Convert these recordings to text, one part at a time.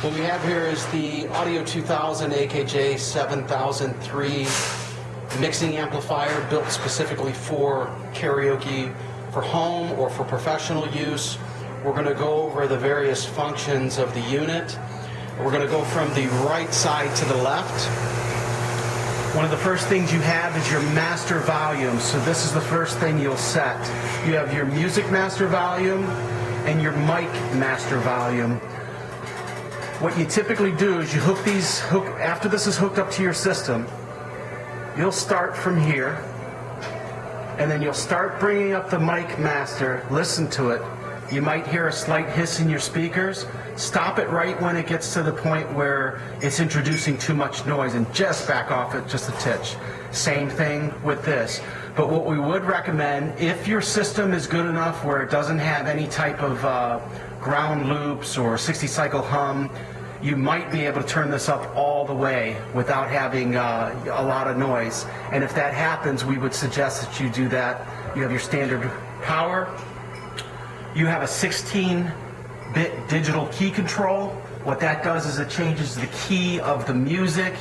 What we have here is the Audio2000 AKJ7003 mixing amplifier built specifically for karaoke, for home or for professional use. We're going to go over the various functions of the unit. We're going to go from the right side to the left. One of the first things you have is your master volume. So this is the first thing you'll set. You have your music master volume and your mic master volume. What you typically do is you after this is hooked up to your system, you'll start from here, and then you'll start bringing up the mic master, listen to it. You might hear a slight hiss in your speakers. Stop it right when it gets to the point where it's introducing too much noise and just back off it just a titch. Same thing with this. But what we would recommend, if your system is good enough where it doesn't have any type of ground loops or 60 cycle hum, you might be able to turn this up all the way without having a lot of noise. And if that happens, we would suggest that you do that. You have your standard power. You have a 16-bit digital key control. What that does is it changes the key of the music,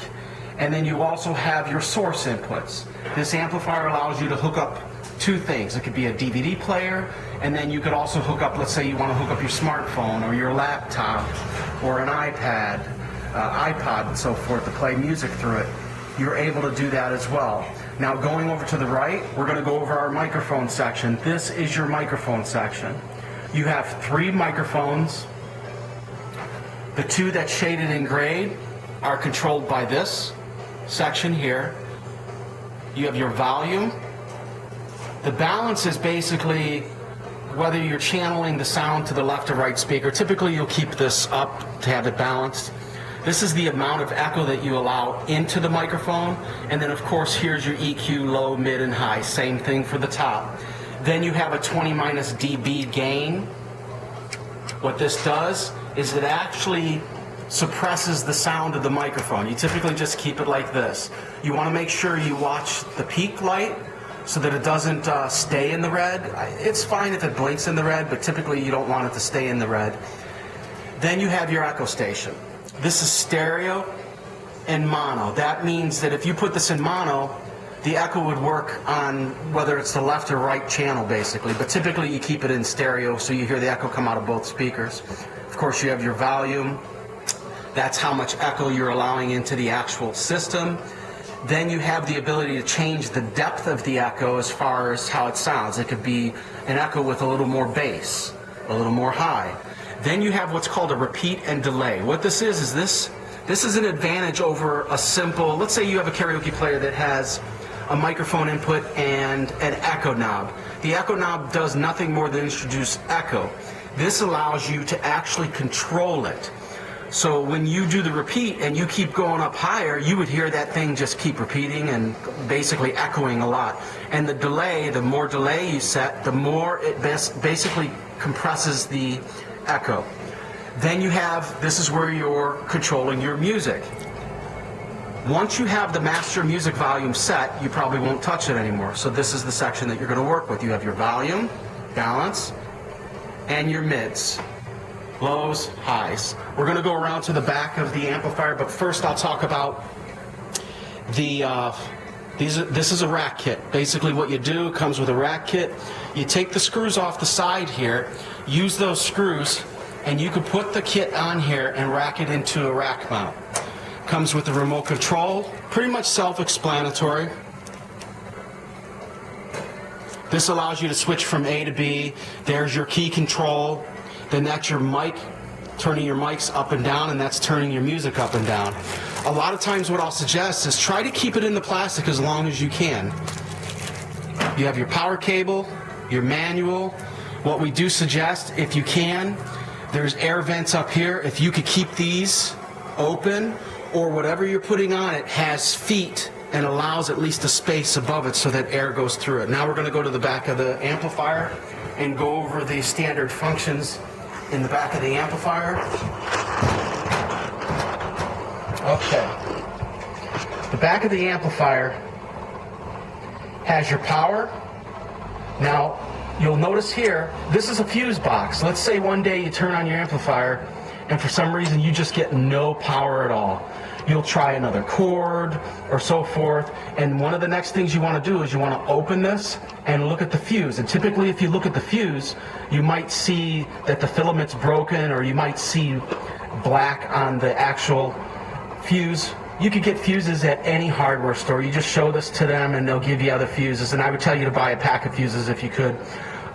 and then you also have your source inputs. This amplifier allows you to hook up two things. It could be a DVD player, and then you could also hook up, let's say you want to hook up your smartphone or your laptop or an iPad, iPod and so forth to play music through it. You're able to do that as well. Now going over to the right, we're going to go over our microphone section. This is your microphone section. You have 3 microphones. The 2 that's shaded in gray are controlled by this section here. You have your volume. The balance is basically whether you're channeling the sound to the left or right speaker. Typically you'll keep this up to have it balanced. This is the amount of echo that you allow into the microphone. And then of course here's your EQ, low, mid, and high. Same thing for the top. Then you have a 20 dB gain. What this does is it actually suppresses the sound of the microphone. You typically just keep it like this. You want to make sure you watch the peak light so that it doesn't stay in the red. It's fine if it blinks in the red, but typically you don't want it to stay in the red. Then you have your echo station. This is stereo and mono. That means that if you put this in mono, the echo would work on whether it's the left or right channel basically, but typically you keep it in stereo so you hear the echo come out of both speakers. Of course you have your volume. That's how much echo you're allowing into the actual system. Then you have the ability to change the depth of the echo as far as how it sounds. It could be an echo with a little more bass, a little more high. Then you have what's called a repeat and delay. What this is this is an advantage over a simple, let's say you have a karaoke player that has a microphone input and an echo knob. The echo knob does nothing more than introduce echo. This allows you to actually control it. So when you do the repeat and you keep going up higher, you would hear that thing just keep repeating and basically echoing a lot. And the delay, the more delay you set, the more it basically compresses the echo. Then you have, this is where you're controlling your music. Once you have the master music volume set, you probably won't touch it anymore. So this is the section that you're going to work with. You have your volume, balance, and your mids. Lows, highs. We're going to go around to the back of the amplifier, but first I'll talk about this is a rack kit. Basically what you do, it comes with a rack kit. You take the screws off the side here, use those screws, and you can put the kit on here and rack it into a rack mount. Comes with the remote control, pretty much self-explanatory. This allows you to switch from A to B. There's your key control. Then that's your mic, turning your mics up and down, and that's turning your music up and down. A lot of times what I'll suggest is try to keep it in the plastic as long as you can. You have your power cable, your manual. What we do suggest, if you can, there's air vents up here. If you could keep these open, or whatever you're putting on it has feet and allows at least a space above it so that air goes through it. Now we're going to go to the back of the amplifier and go over the standard functions in the back of the amplifier. Okay. The back of the amplifier has your power. Now, you'll notice here, this is a fuse box. Let's say one day you turn on your amplifier and for some reason you just get no power at all. You'll try another chord or so forth, and one of the next things you want to do is you want to open this and look at the fuse. And typically if you look at the fuse, you might see that the filament's broken, or you might see black on the actual fuse. You could get fuses at any hardware store. You just show this to them and they'll give you other fuses, and I would tell you to buy a pack of fuses if you could.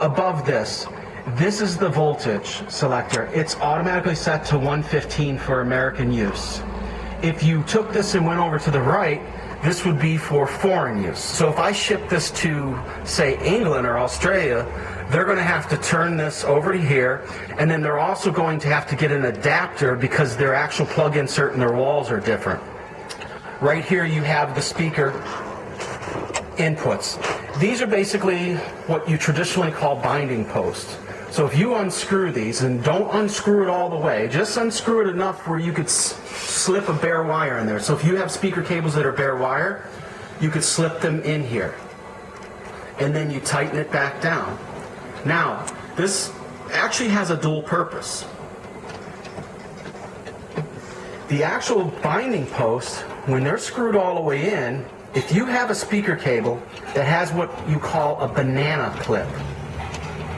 Above this is the voltage selector. It's automatically set to 115 for American use. If you took this and went over to the right, this would be for foreign use. So if I ship this to, say, England or Australia, they're going to have to turn this over to here, and then they're also going to have to get an adapter because their actual plug insert and their walls are different. Right here you have the speaker inputs. These are basically what you traditionally call binding posts. So if you unscrew these, and don't unscrew it all the way, just unscrew it enough where you could slip a bare wire in there. So if you have speaker cables that are bare wire, you could slip them in here. And then you tighten it back down. Now, this actually has a dual purpose. The actual binding posts, when they're screwed all the way in, if you have a speaker cable that has what you call a banana clip,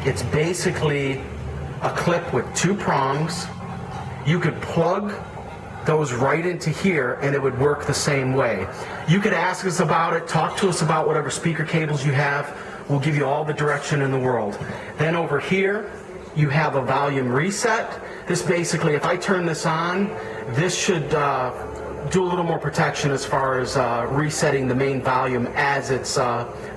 it's basically a clip with two prongs. You could plug those right into here and it would work the same way. You could ask us about it, talk to us about whatever speaker cables you have. We'll give you all the direction in the world. Then over here, you have a volume reset. This basically, if I turn this on, this should do a little more protection as far as resetting the main volume as it's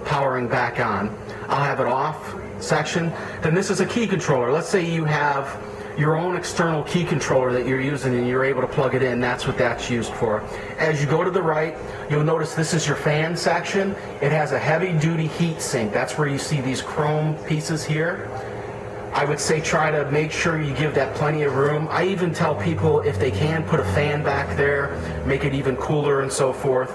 powering back on. I'll have it off section. Then this is a key controller. Let's say you have your own external key controller that you're using and you're able to plug it in. That's what that's used for. As you go to the right, you'll notice this is your fan section. It has a heavy duty heat sink. That's where you see these chrome pieces here. I would say try to make sure you give that plenty of room. I even tell people if they can put a fan back there, make it even cooler and so forth.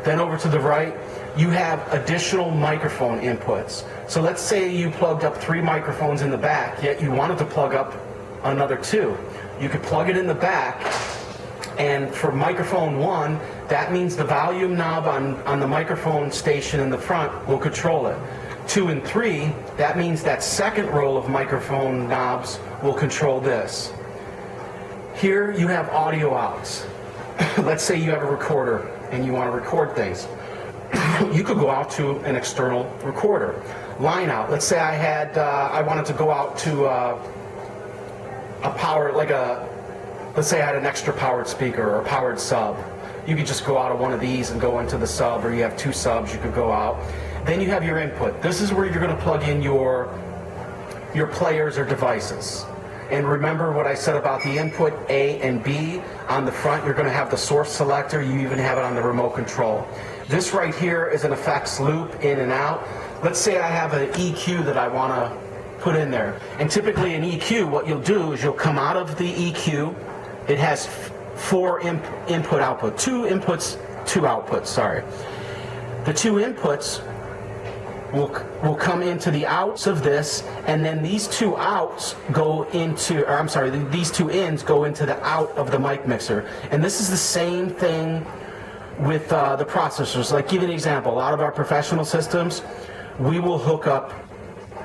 Then over to the right, you have additional microphone inputs. So let's say you plugged up 3 microphones in the back, yet you wanted to plug up another 2. You could plug it in the back, and for microphone 1, that means the volume knob on the microphone station in the front will control it. 2 and 3, that means that second row of microphone knobs will control this. Here you have audio outs. Let's say you have a recorder and you want to record things. You could go out to an external recorder. Line out. Let's say I wanted to go out to a power, let's say I had an extra powered speaker or a powered sub. You could just go out of one of these and go into the sub, or you have 2 subs, you could go out. Then you have your input. This is where you're going to plug in your players or devices. And remember what I said about the input A and B. On the front, you're going to have the source selector. You even have it on the remote control. This right here is an effects loop in and out. Let's say I have an EQ that I want to put in there. And typically an EQ, what you'll do is you'll come out of the EQ. It has 4 input output, 2 inputs, 2 outputs, sorry. The 2 inputs will come into the outs of this, and then these 2 outs go into, or I'm sorry, these 2 ins go into the out of the mic mixer. And this is the same thing with the processors. Like, give you an example, a lot of our professional systems, we will hook up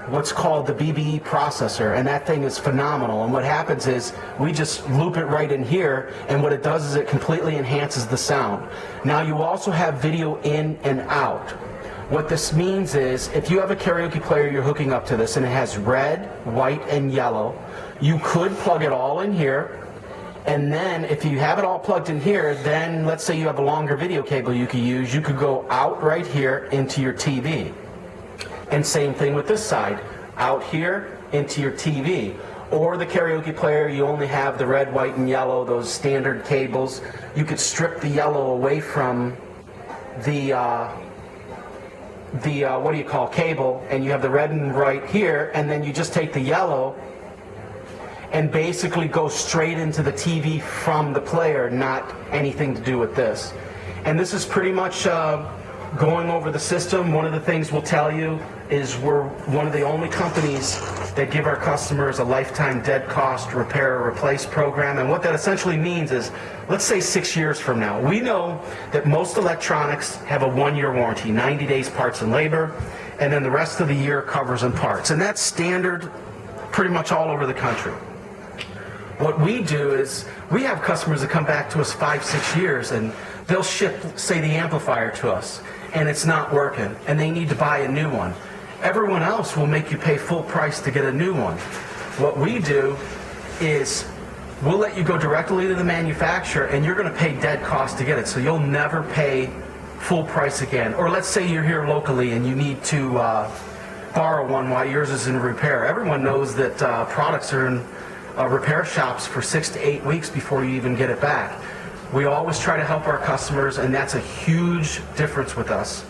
what's called the BBE processor, and that thing is phenomenal. And what happens is we just loop it right in here, and what it does is it completely enhances the sound. Now you also have video in and out. What this means is if you have a karaoke player you're hooking up to this and it has red, white, and yellow, you could plug it all in here. And then if you have it all plugged in here, then let's say you have a longer video cable you could use, you could go out right here into your TV. And same thing with this side, out here into your TV. Or the karaoke player, you only have the red, white, and yellow, those standard cables. You could strip the yellow away from the what do you call, cable, and you have the red and white here, and then you just take the yellow and basically go straight into the TV from the player, not anything to do with this. And this is pretty much going over the system. One of the things we'll tell you is we're one of the only companies that give our customers a lifetime dead cost repair or replace program. And what that essentially means is, let's say 6 years from now, we know that most electronics have a 1-year warranty, 90 days parts and labor, and then the rest of the year covers and parts. And that's standard pretty much all over the country. What we do is we have customers that come back to us 5-6 years and they'll ship, say, the amplifier to us and it's not working and they need to buy a new one. Everyone else will make you pay full price to get a new one. What we do is we'll let you go directly to the manufacturer and you're going to pay dead cost to get it, so you'll never pay full price again. Or let's say you're here locally and you need to borrow one while yours is in repair. Everyone knows that products are in repair shops for 6 to 8 weeks before you even get it back. We always try to help our customers, and that's a huge difference with us.